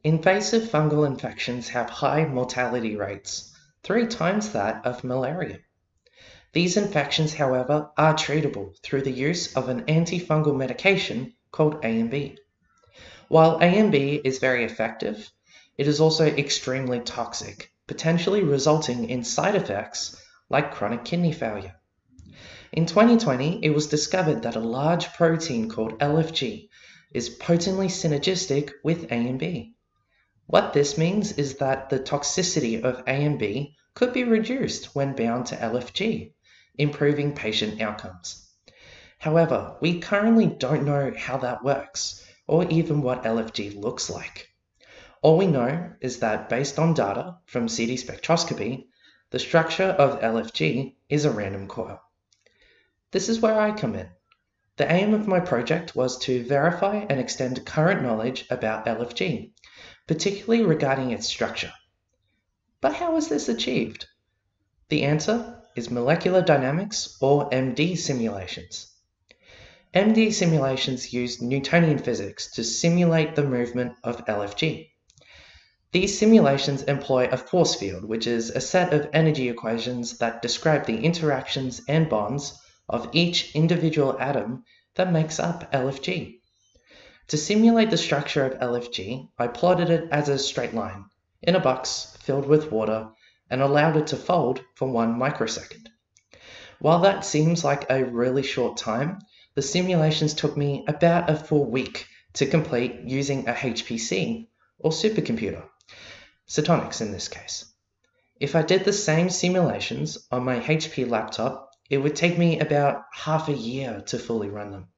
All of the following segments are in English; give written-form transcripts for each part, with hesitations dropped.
Invasive fungal infections have high mortality rates, 3 times that of malaria. These infections, however, are treatable through the use of an antifungal medication called AMB. While AMB is very effective, it is also extremely toxic, potentially resulting in side effects like chronic kidney failure. In 2020, it was discovered that a large protein called LFG is potently synergistic with AMB. What this means is that the toxicity of AMB could be reduced when bound to LFG, improving patient outcomes. However, we currently don't know how that works, or even what LFG looks like. All we know is that based on data from CT spectroscopy, the structure of LFG is a random coil. This is where I come in. The aim of my project was to verify and extend current knowledge about LFG, particularly regarding its structure. But how is this achieved? The answer is molecular dynamics, or MD simulations. MD simulations use Newtonian physics to simulate the movement of LFG. These simulations employ a force field, which is a set of energy equations that describe the interactions and bonds of each individual atom that makes up LFG. To simulate the structure of LFG, I plotted it as a straight line in a box filled with water and allowed it to fold for 1 microsecond. While that seems like a really short time, the simulations took me about a full week to complete using a HPC or supercomputer, photonics in this case. If I did the same simulations on my HP laptop, it would take me about half a year to fully run them.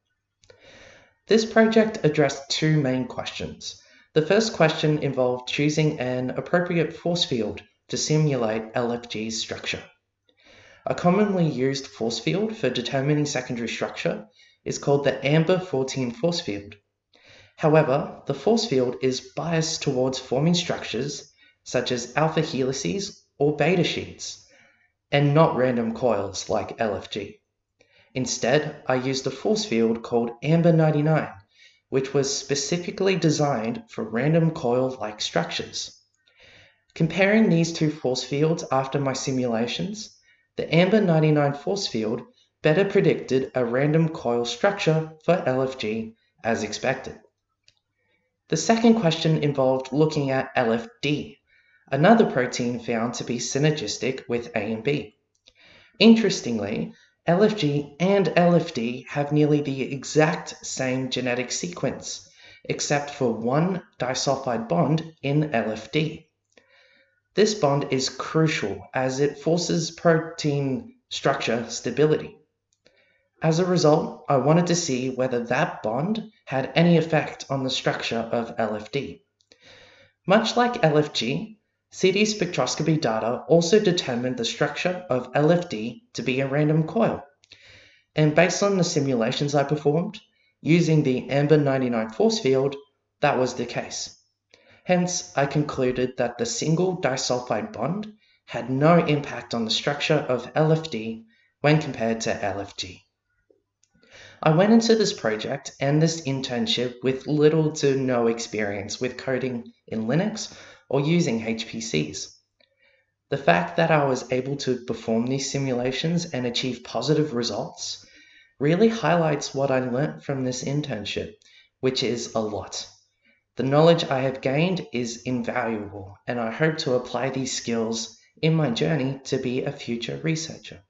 This project addressed 2 main questions. The first question involved choosing an appropriate force field to simulate LFG's structure. A commonly used force field for determining secondary structure is called the AMB-14 force field. However, the force field is biased towards forming structures such as alpha helices or beta sheets, and not random coils like LFG. Instead, I used a force field called AMB-99, which was specifically designed for random coil-like structures. Comparing these 2 force fields after my simulations, the AMB-99 force field better predicted a random coil structure for LFG as expected. The second question involved looking at LFD, another protein found to be synergistic with AMB. Interestingly, LFG and LFD have nearly the exact same genetic sequence, except for 1 disulfide bond in LFD. This bond is crucial as it forces protein structure stability. As a result, I wanted to see whether that bond had any effect on the structure of LFD. Much like LFG, CT spectroscopy data also determined the structure of LFD to be a random coil. And based on the simulations I performed, using the AMB-99 force field, that was the case. Hence, I concluded that the single disulfide bond had no impact on the structure of LFD when compared to LFG. I went into this project and this internship with little to no experience with coding in Linux or using HPCs. The fact that I was able to perform these simulations and achieve positive results really highlights what I learnt from this internship, which is a lot. The knowledge I have gained is invaluable, and I hope to apply these skills in my journey to be a future researcher.